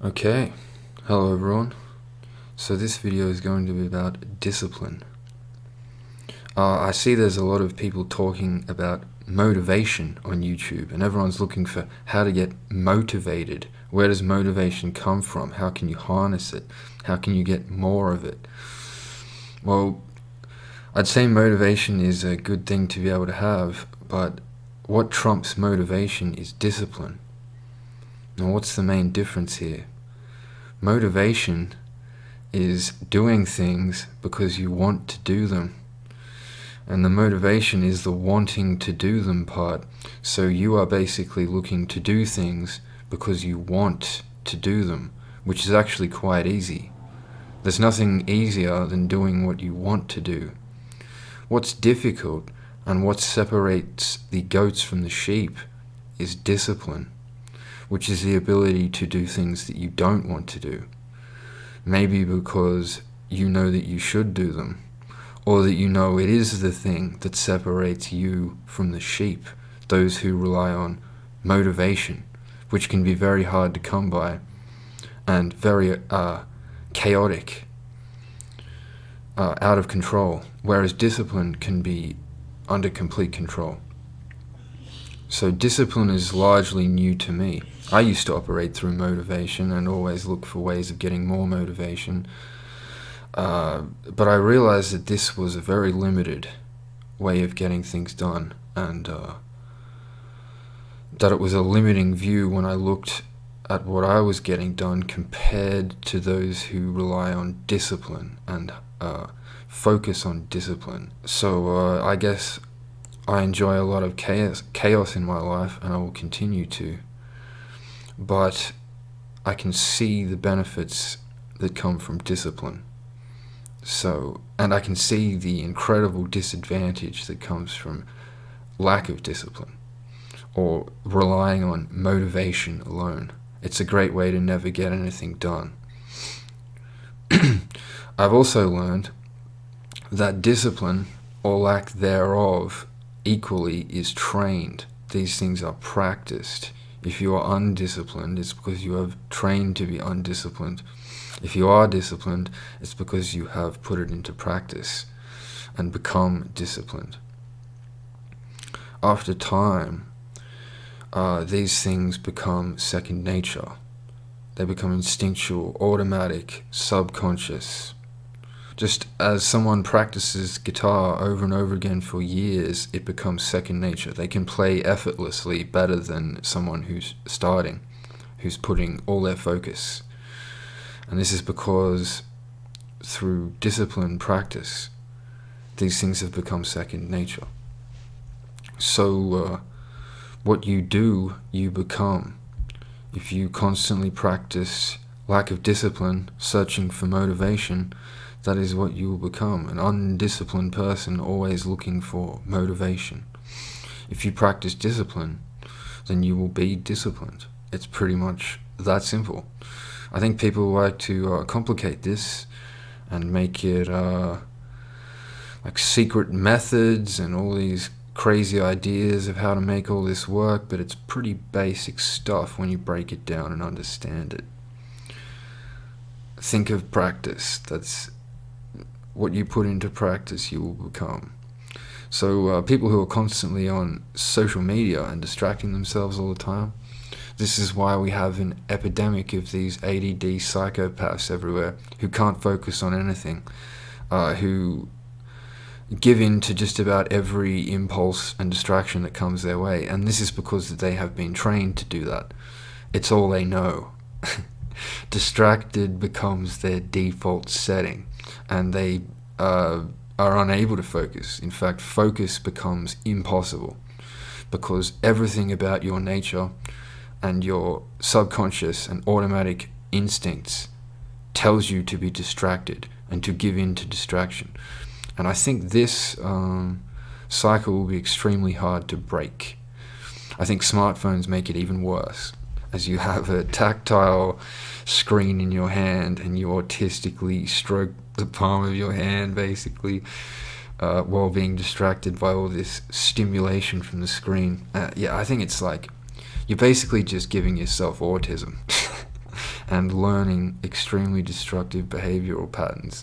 Okay, hello everyone. So this video is going to be about discipline. I see there's a lot of people talking about motivation on YouTube, and everyone's looking for how to get motivated. Where does motivation come from? How can you harness it? How can you get more of it? Well, I'd say motivation is a good thing to be able to have, but what trumps motivation is discipline. Now, what's the main difference here? Motivation is doing things because you want to do them. And the motivation is the wanting to do them part. So you are basically looking to do things because you want to do them, which is actually quite easy. There's nothing easier than doing what you want to do. What's difficult and what separates the goats from the sheep is discipline, which is the ability to do things that you don't want to do. Maybe because you know that you should do them, or that you know it is the thing that separates you from the sheep, those who rely on motivation, which can be very hard to come by and very chaotic, out of control, whereas discipline can be under complete control. So discipline is largely new to me. I used to operate through motivation and always look for ways of getting more motivation. But I realized that this was a very limited way of getting things done, and that it was a limiting view when I looked at what I was getting done compared to those who rely on discipline and focus on discipline. So I guess I enjoy a lot of chaos in my life, and I will continue to. But I can see the benefits that come from discipline. And I can see the incredible disadvantage that comes from lack of discipline or relying on motivation alone. It's a great way to never get anything done. I've also learned that discipline, or lack thereof, equally is trained. These things are practiced. If you are undisciplined, it's because you have trained to be undisciplined. If you are disciplined, it's because you have put it into practice and become disciplined. After time, these things become second nature. They become instinctual, automatic, subconscious. Just as someone practices guitar over and over again for years, it becomes second nature. They can play effortlessly better than someone who's starting, who's putting all their focus. And this is because through discipline practice, these things have become second nature. So what you do, you become. If you constantly practice lack of discipline, searching for motivation, that is what you will become, an undisciplined person always looking for motivation. If you practice discipline, then you will be disciplined. It's pretty much that simple. I think people like to complicate this and make it like secret methods and all these crazy ideas of how to make all this work, but it's pretty basic stuff when you break it down and understand it. Think of practice. That's what you put into practice, you will become. So people who are constantly on social media and distracting themselves all the time, this is why we have an epidemic of these ADD psychopaths everywhere who can't focus on anything, who give in to just about every impulse and distraction that comes their way. And this is because they have been trained to do that. It's all they know. Distracted becomes their default setting, and they are unable to focus. In fact, focus becomes impossible because everything about your nature and your subconscious and automatic instincts tells you to be distracted and to give in to distraction. And I think this cycle will be extremely hard to break. I think smartphones make it even worse, as you have a tactile screen in your hand and you autistically stroke the palm of your hand basically while being distracted by all this stimulation from the screen. I think it's like you're basically just giving yourself autism. and learning extremely destructive behavioral patterns.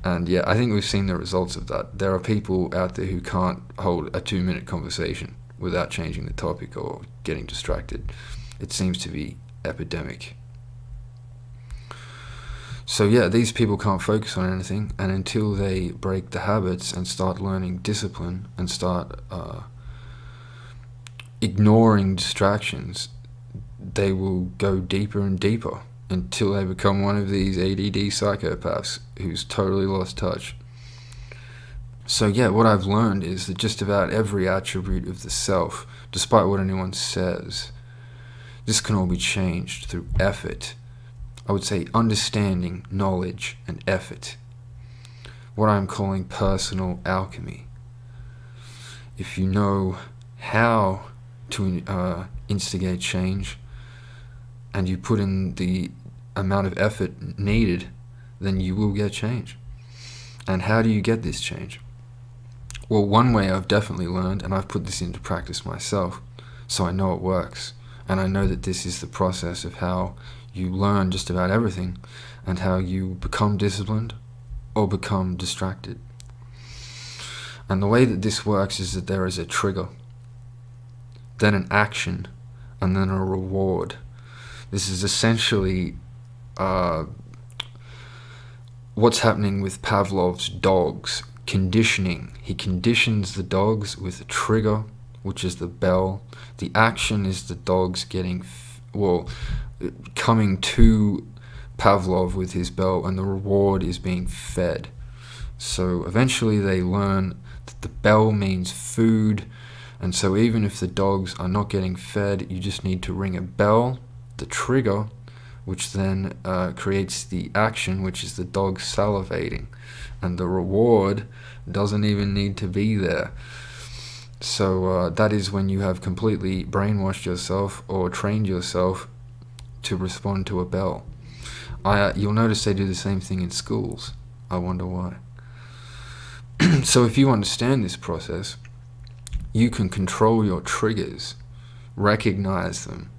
And yeah, I think we've seen the results of that. There are people out there who can't hold a 2-minute conversation without changing the topic or getting distracted. It seems to be epidemic. So yeah, these people can't focus on anything, and until they break the habits and start learning discipline and start ignoring distractions, they will go deeper and deeper until they become one of these ADD psychopaths who's totally lost touch. So yeah, what I've learned is that just about every attribute of the self, despite what anyone says, this can all be changed through effort. I would say understanding, knowledge, and effort. What I'm calling personal alchemy. If you know how to instigate change, and you put in the amount of effort needed, then you will get change. And how do you get this change? Well, one way I've definitely learned, and I've put this into practice myself, so I know it works. And I know that this is the process of how you learn just about everything, and how you become disciplined or become distracted. And the way that this works is that there is a trigger, then an action, and then a reward. This is essentially what's happening with Pavlov's dogs. Conditioning. He conditions the dogs with a trigger, which is the bell. The action is the dogs coming to Pavlov with his bell, and the reward is being fed. So eventually they learn that the bell means food, and so even if the dogs are not getting fed, you just need to ring a bell, the trigger, which then creates the action, which is the dog salivating, and the reward doesn't even need to be there. So that is when you have completely brainwashed yourself or trained yourself to respond to a bell. You'll notice they do the same thing in schools. I wonder why. So if you understand this process, you can control your triggers, recognize them,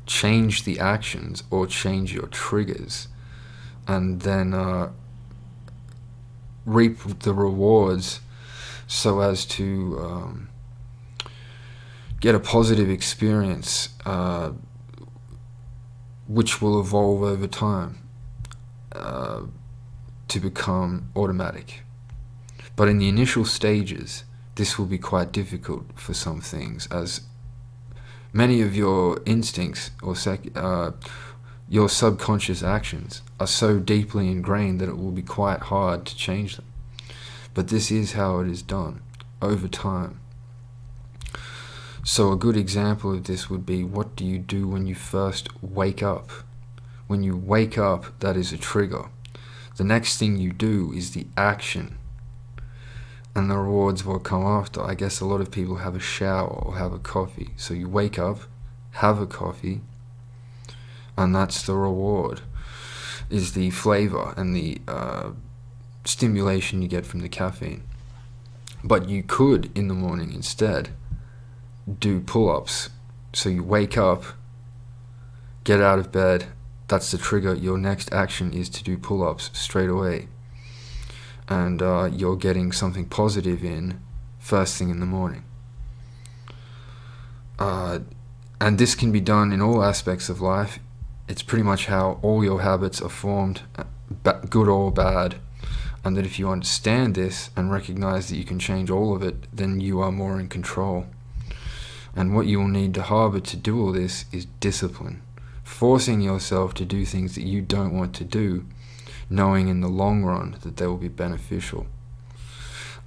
change the actions or change your triggers, and then reap the rewards so as to get a positive experience which will evolve over time to become automatic. But in the initial stages, this will be quite difficult for some things, as many of your instincts or your subconscious actions are so deeply ingrained that it will be quite hard to change them. But this is how it is done over time. So a good example of this would be, what do you do when you first wake up? When you wake up, that is a trigger. The next thing you do is the action, and the rewards will come after. I guess a lot of people have a shower or have a coffee. So you wake up, have a coffee, and that's the reward, is the flavor and the stimulation you get from the caffeine. But you could, in the morning instead, do pull-ups. So you wake up, get out of bed, that's the trigger. Your next action is to do pull-ups straight away. And you're getting something positive in first thing in the morning. And this can be done in all aspects of life. It's pretty much how all your habits are formed, good or bad. And that if you understand this and recognize that you can change all of it, then you are more in control. And what you will need to harbor to do all this is discipline. Forcing yourself to do things that you don't want to do, knowing in the long run that they will be beneficial.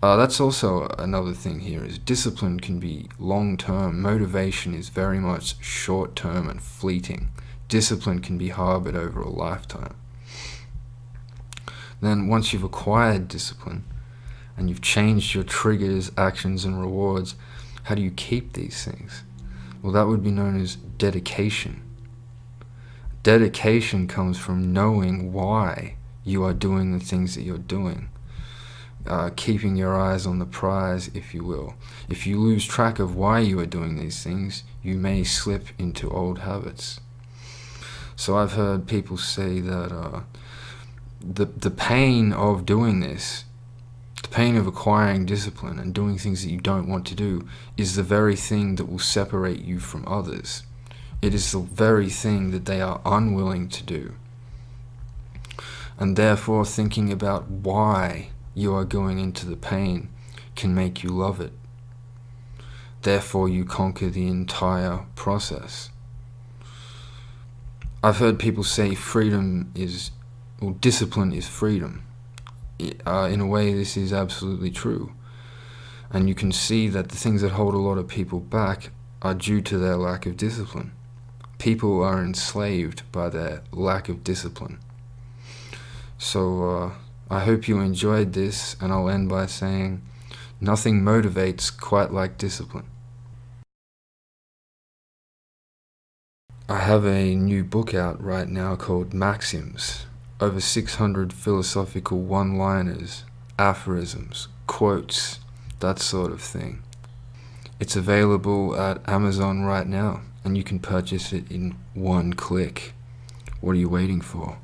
That's also another thing here, is discipline can be long-term. Motivation is very much short-term and fleeting. Discipline can be harbored over a lifetime. Then once you've acquired discipline and you've changed your triggers, actions, and rewards, how do you keep these things? Well, that would be known as dedication. Dedication comes from knowing why you are doing the things that you're doing. Keeping your eyes on the prize, if you will. If you lose track of why you are doing these things, you may slip into old habits. So I've heard people say that the pain of doing this, the pain of acquiring discipline and doing things that you don't want to do, is the very thing that will separate you from others. It is the very thing that they are unwilling to do. And therefore, thinking about why you are going into the pain can make you love it. Therefore, you conquer the entire process. I've heard people say discipline is freedom. In a way, this is absolutely true. And you can see that the things that hold a lot of people back are due to their lack of discipline. People are enslaved by their lack of discipline. So I hope you enjoyed this, and I'll end by saying, nothing motivates quite like discipline. I have a new book out right now called Maxims. Over 600 philosophical one-liners, aphorisms, quotes, that sort of thing. It's available at Amazon right now, and you can purchase it in one click. What are you waiting for?